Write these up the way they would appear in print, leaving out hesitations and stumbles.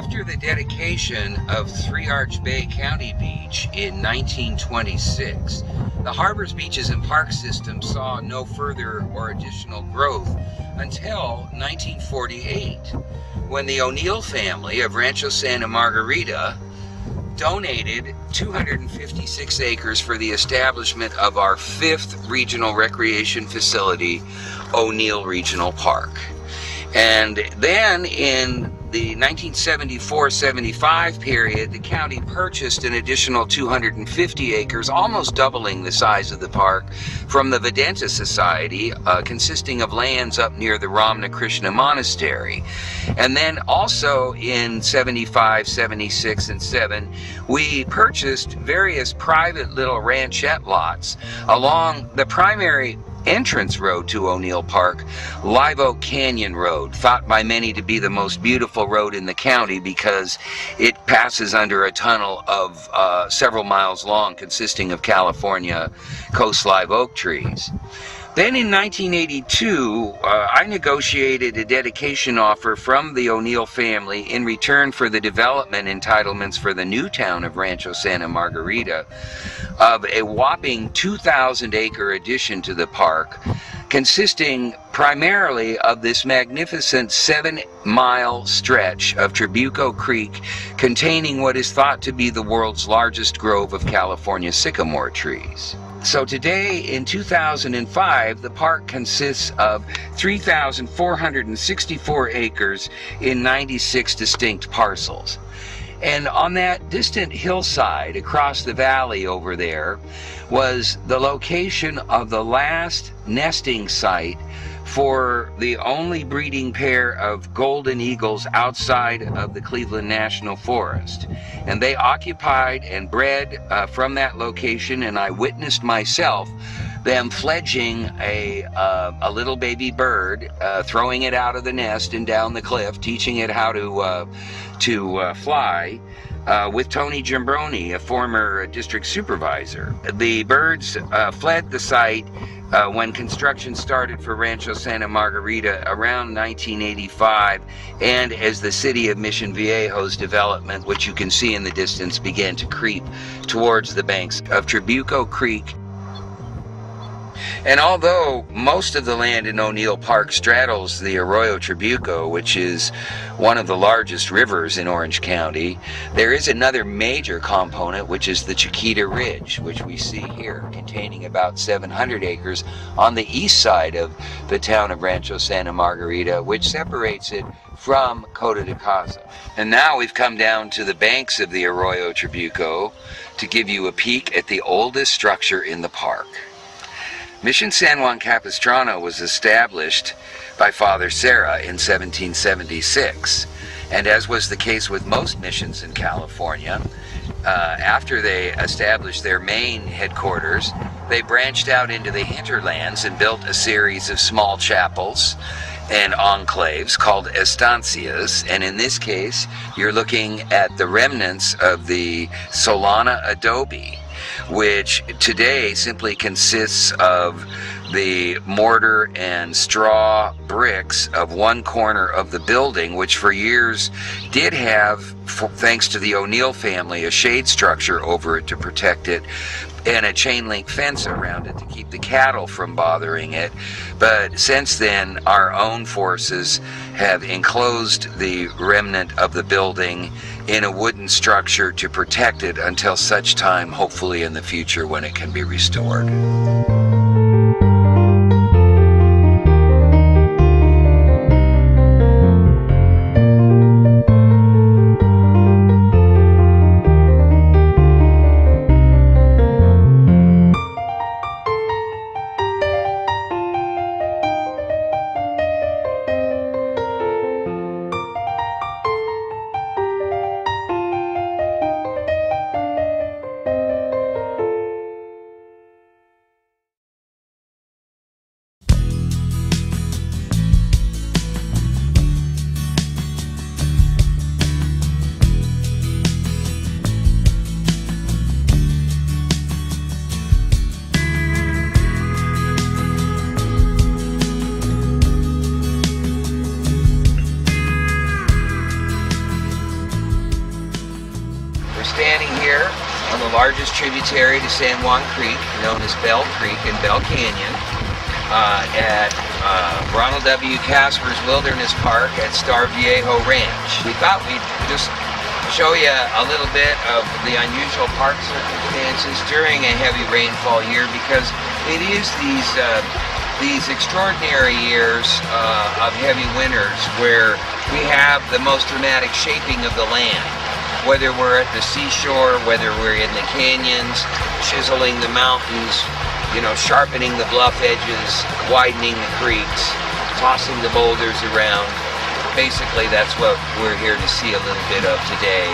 After the dedication of Three Arch Bay County Beach in 1926, the harbor's beaches and park system saw no further or additional growth until 1948, when the O'Neill family of Rancho Santa Margarita donated 256 acres for the establishment of our 5th regional recreation facility, O'Neill Regional Park. And then in the 1974-75 period, the county purchased an additional 250 acres, almost doubling the size of the park, from the Vedanta Society, consisting of lands up near the Ramana Krishna Monastery. And then also in 75, 76, and 7, we purchased various private little ranchette lots along the primary entrance road to O'Neill Park, Live Oak Canyon Road, thought by many to be the most beautiful road in the county because it passes under a tunnel of several miles long, consisting of California coast live oak trees. Then in 1982, I negotiated a dedication offer from the O'Neill family in return for the development entitlements for the new town of Rancho Santa Margarita of a whopping 2,000-acre addition to the park, consisting primarily of this magnificent 7-mile stretch of Trabuco Creek containing what is thought to be the world's largest grove of California sycamore trees. So today, in 2005, the park consists of 3,464 acres in 96 distinct parcels. And on that distant hillside across the valley over there was the location of the last nesting site for the only breeding pair of golden eagles outside of the Cleveland National Forest. And they occupied and bred from that location, and I witnessed myself them fledging a little baby bird, throwing it out of the nest and down the cliff, teaching it how to fly, with Tony Giambroni, a former district supervisor. The birds fled the site when construction started for Rancho Santa Margarita around 1985, and as the city of Mission Viejo's development, which you can see in the distance, began to creep towards the banks of Trabuco Creek. And although most of the land in O'Neill Park straddles the Arroyo Trabuco, which is one of the largest rivers in Orange County, there is another major component, which is the Chiquita Ridge, which we see here, containing about 700 acres on the east side of the town of Rancho Santa Margarita, which separates it from Coto de Caza. And now we've come down to the banks of the Arroyo Trabuco to give you a peek at the oldest structure in the park. Mission San Juan Capistrano was established by Father Serra in 1776, and as was the case with most missions in California, after they established their main headquarters, they branched out into the hinterlands and built a series of small chapels and enclaves called estancias, and in this case you're looking at the remnants of the Solana adobe, which today simply consists of the mortar and straw bricks of one corner of the building, which for years did have, thanks to the O'Neill family, a shade structure over it to protect it, and a chain link fence around it to keep the cattle from bothering it. But since then, our own forces have enclosed the remnant of the building in a wooden structure to protect it until such time, hopefully in the future, when it can be restored. standing here on the largest tributary to San Juan Creek, known as Bell Creek in Bell Canyon, at Ronald W. Caspers Wilderness Park at Star Viejo Ranch. We thought we'd just show you a little bit of the unusual park circumstances during a heavy rainfall year, because it is these extraordinary years of heavy winters where we have the most dramatic shaping of the land. Whether we're at the seashore, whether we're in the canyons, chiseling the mountains, sharpening the bluff edges, widening the creeks, tossing the boulders around. Basically, that's what we're here to see a little bit of today.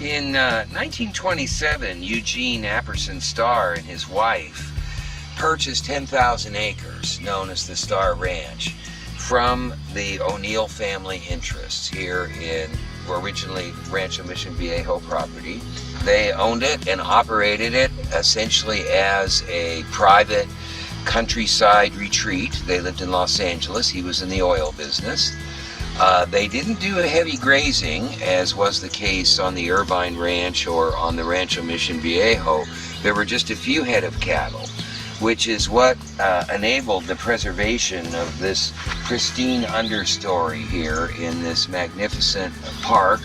In 1927, Eugene Apperson Starr and his wife purchased 10,000 acres, known as the Starr Ranch, from the O'Neill family interests here in originally Rancho Mission Viejo property. They owned it and operated it essentially as a private countryside retreat. They lived in Los Angeles. He was in the oil business. They didn't do a heavy grazing, as was the case on the Irvine Ranch or on the Rancho Mission Viejo. There were just a few head of cattle, which is what enabled the preservation of this pristine understory here in this magnificent park.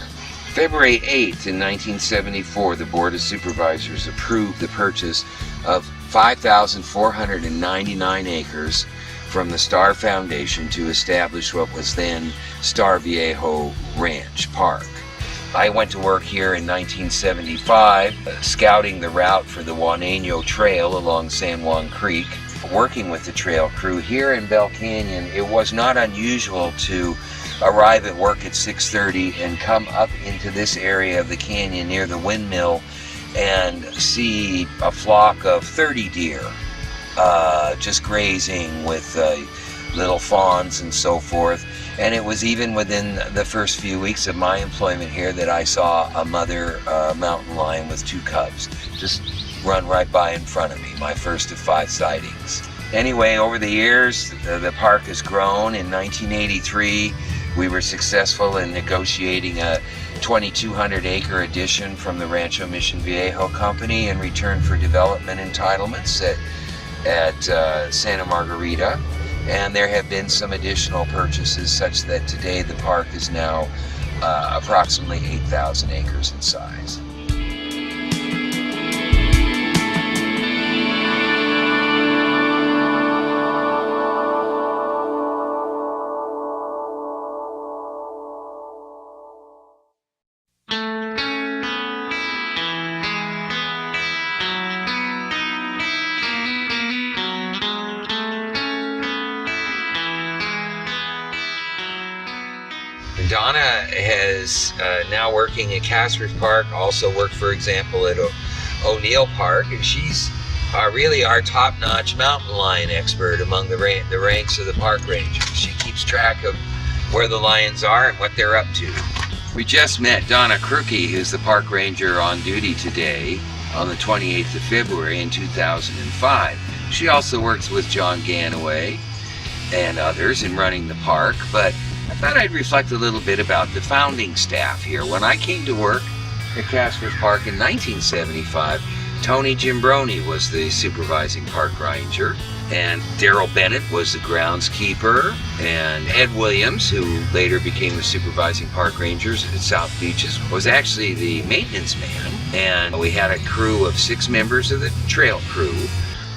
February 8th in 1974, the Board of Supervisors approved the purchase of 5,499 acres from the Starr Foundation to establish what was then Star Viejo Ranch Park. I went to work here in 1975, scouting the route for the Juaneño Trail along San Juan Creek. Working with the trail crew here in Bell Canyon, it was not unusual to arrive at work at 6:30 and come up into this area of the canyon near the windmill and see a flock of 30 deer just grazing with little fawns and so forth. And it was even within the first few weeks of my employment here that I saw a mother mountain lion with 2 cubs just run right by in front of me, my first of 5 sightings. Anyway, over the years, the park has grown. In 1983, we were successful in negotiating a 2,200 acre addition from the Rancho Mission Viejo Company in return for development entitlements at Santa Margarita, and there have been some additional purchases such that today the park is now approximately 8,000 acres in size. Donna is now working at Caspers Park, also worked, for example, at O'Neill Park, and she's really our top-notch mountain lion expert among the ranks of the park rangers. She keeps track of where the lions are and what they're up to. We just met Donna Crookie, who's the park ranger on duty today on the 28th of February in 2005. She also works with John Ganaway and others in running the park, but I thought I'd reflect a little bit about the founding staff here. When I came to work at Caspers Park in 1975, Tony Gimbroni was the supervising park ranger, and Darrell Bennett was the groundskeeper, and Ed Williams, who later became the supervising park rangers at South Beaches, was actually the maintenance man, and we had a crew of 6 members of the trail crew.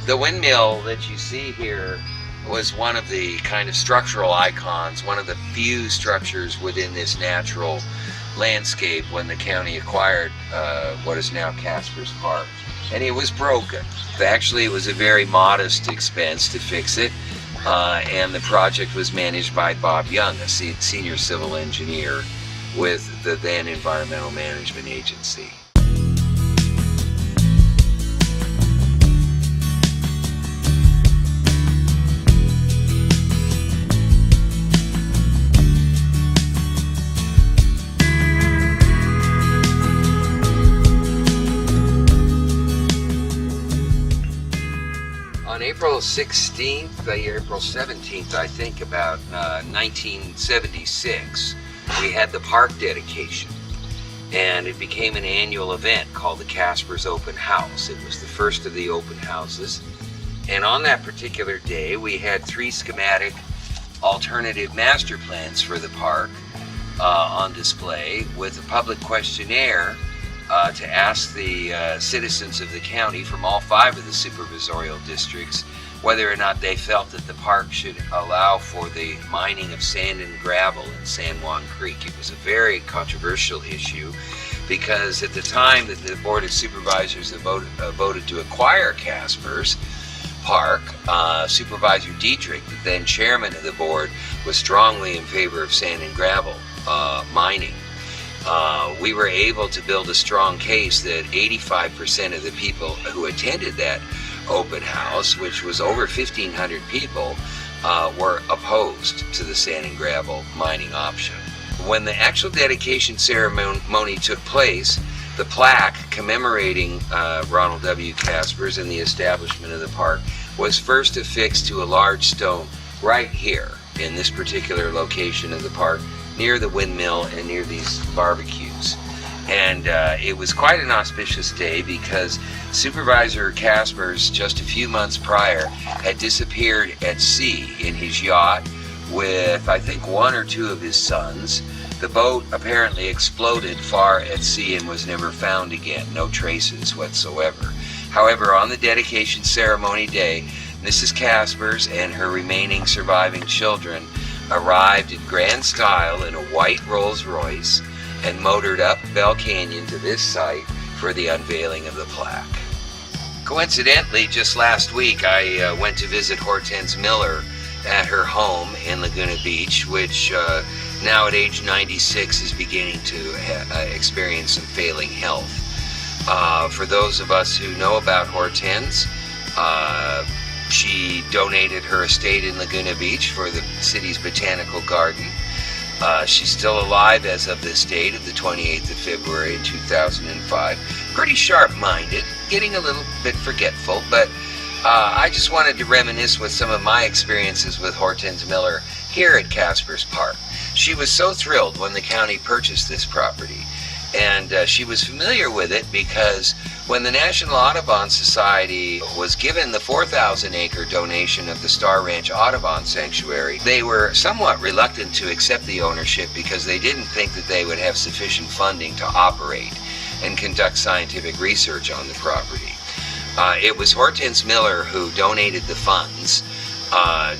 The windmill that you see here was one of the kind of structural icons, one of the few structures within this natural landscape when the county acquired what is now Caspers Park. And it was broken. Actually, it was a very modest expense to fix it, and the project was managed by Bob Young, a senior civil engineer with the then Environmental Management Agency. On April 16th, April 17th, I think, about 1976, we had the park dedication. And it became an annual event called the Caspers Open House. It was the first of the open houses. And on that particular day, we had 3 schematic alternative master plans for the park on display, with a public questionnaire to ask the citizens of the county from all 5 of the supervisorial districts whether or not they felt that the park should allow for the mining of sand and gravel in San Juan Creek. It was a very controversial issue because at the time that the Board of Supervisors voted to acquire Caspers Park, Supervisor Dietrich, the then chairman of the board, was strongly in favor of sand and gravel mining. We were able to build a strong case that 85% of the people who attended that open house, which was over 1,500 people, were opposed to the sand and gravel mining option. When the actual dedication ceremony took place, the plaque commemorating Ronald W. Caspers and the establishment of the park was first affixed to a large stone right here in this particular location of the park, near the windmill and near these barbecues. And it was quite an auspicious day because Supervisor Caspers, just a few months prior, had disappeared at sea in his yacht with, I think, 1 or 2 of his sons. The boat apparently exploded far at sea and was never found again, no traces whatsoever. However, on the dedication ceremony day, Mrs. Caspers and her remaining surviving children arrived in grand style in a white Rolls Royce and motored up Bell Canyon to this site for the unveiling of the plaque. Coincidentally, just last week I went to visit Hortense Miller at her home in Laguna Beach, which now at age 96 is beginning to experience some failing health. For those of us who know about Hortense, she donated her estate in Laguna Beach for the city's botanical garden. She's still alive as of this date of the 28th of February 2005. Pretty sharp-minded, getting a little bit forgetful, but I just wanted to reminisce with some of my experiences with Hortense Miller here at Caspers Park. She was so thrilled when the county purchased this property, and she was familiar with it because when the National Audubon Society was given the 4,000-acre donation of the Star Ranch Audubon Sanctuary, they were somewhat reluctant to accept the ownership because they didn't think that they would have sufficient funding to operate and conduct scientific research on the property. It was Hortense Miller who donated the funds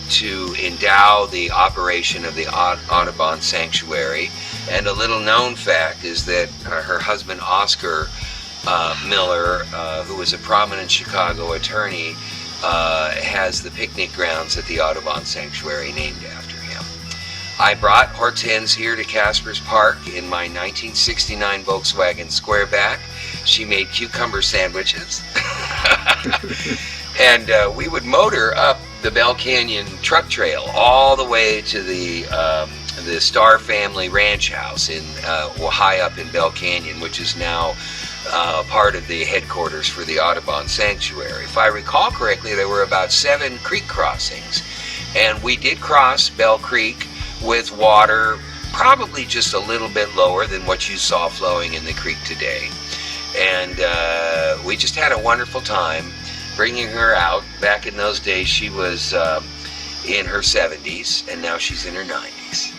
to endow the operation of the Audubon Sanctuary. And a little known fact is that her husband Oscar Miller, who was a prominent Chicago attorney, has the picnic grounds at the Audubon Sanctuary named after him. I brought Hortense here to Caspers Park in my 1969 Volkswagen Squareback. She made cucumber sandwiches. And we would motor up the Bell Canyon truck trail all the way to the Star Family Ranch House in high up in Bell Canyon, which is now part of the headquarters for the Audubon Sanctuary. If I recall correctly, there were about 7 creek crossings, and we did cross Bell Creek with water probably just a little bit lower than what you saw flowing in the creek today. And we just had a wonderful time bringing her out. Back in those days, she was in her 70s, and now she's in her 90s.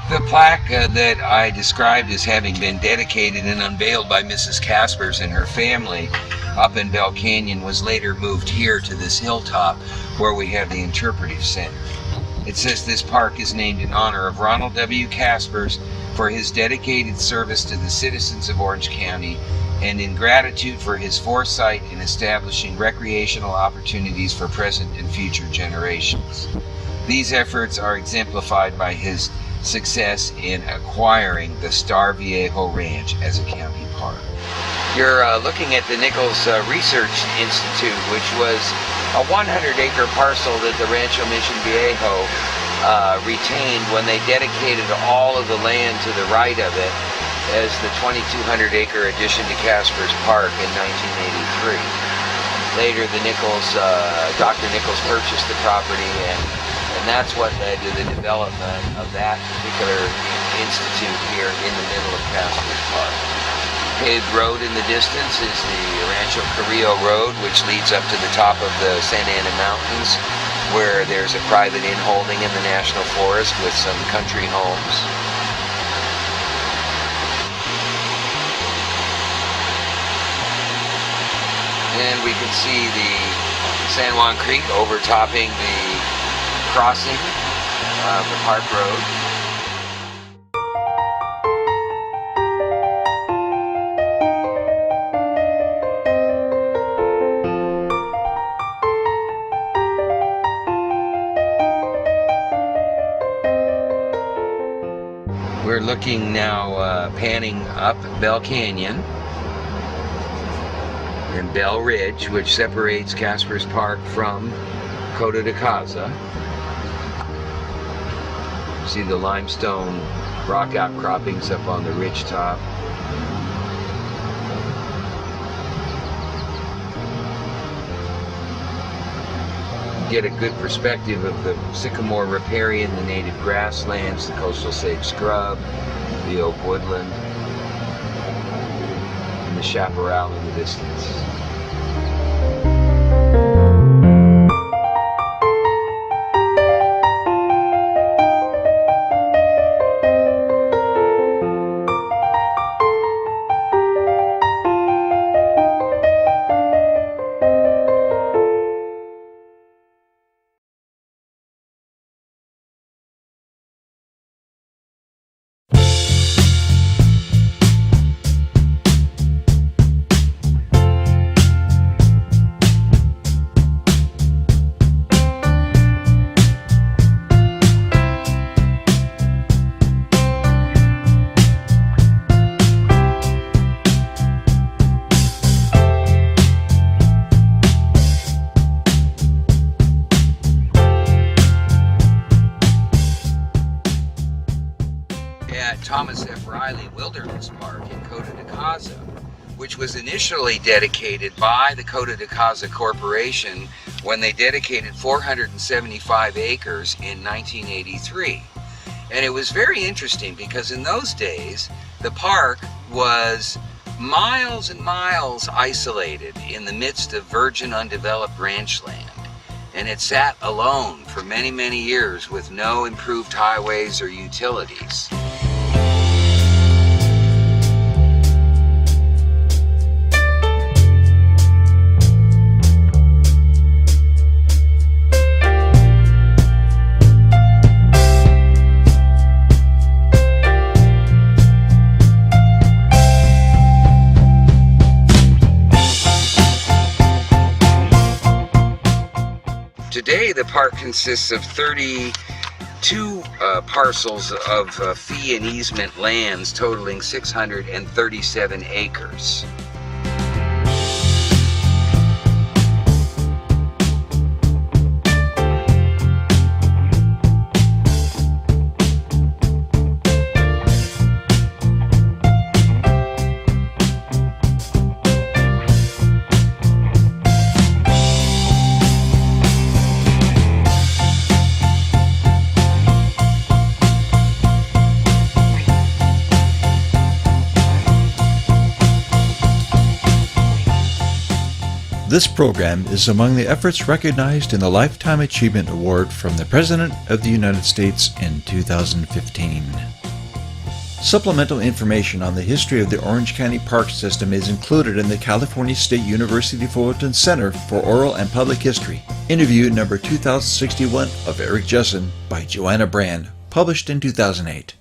The plaque that I described as having been dedicated and unveiled by Mrs. Caspers and her family up in Bell Canyon was later moved here to this hilltop where we have the interpretive center. It says this park is named in honor of Ronald W. Caspers for his dedicated service to the citizens of Orange County and in gratitude for his foresight in establishing recreational opportunities for present and future generations. These efforts are exemplified by his success in acquiring the Star Viejo Ranch as a county park. You're looking at the Nichols Research Institute, which was a 100-acre parcel that the Rancho Mission Viejo retained when they dedicated all of the land to the right of it as the 2,200 acre addition to Caspers Park in 1983. Later, Dr. Nichols purchased the property, and that's what led to the development of that particular institute here in the middle of Caspers Park. Paved road in the distance is the Rancho Carrillo Road, which leads up to the top of the Santa Ana Mountains, where there's a private inholding in the National Forest with some country homes. And we can see the San Juan Creek overtopping the crossing of the Park Road. We're looking now, panning up Bell Canyon and Bell Ridge, which separates Caspers Park from Coto de Caza. See the limestone rock outcroppings up on the ridge top. Get a good perspective of the sycamore riparian, the native grasslands, the coastal sage scrub, the oak woodland, and the chaparral in the distance. Thomas F. Riley Wilderness Park in Coto de Caza, which was initially dedicated by the Coto de Caza Corporation when they dedicated 475 acres in 1983. And it was very interesting because in those days, the park was miles and miles isolated in the midst of virgin undeveloped ranch land. And it sat alone for many, many years with no improved highways or utilities. Today, the park consists of 32 parcels of fee and easement lands totaling 637 acres. This program is among the efforts recognized in the Lifetime Achievement Award from the President of the United States in 2015. Supplemental information on the history of the Orange County Park System is included in the California State University Fullerton Center for Oral and Public History, interview number 2061 of Eric Jessen by Joanna Brand, published in 2008.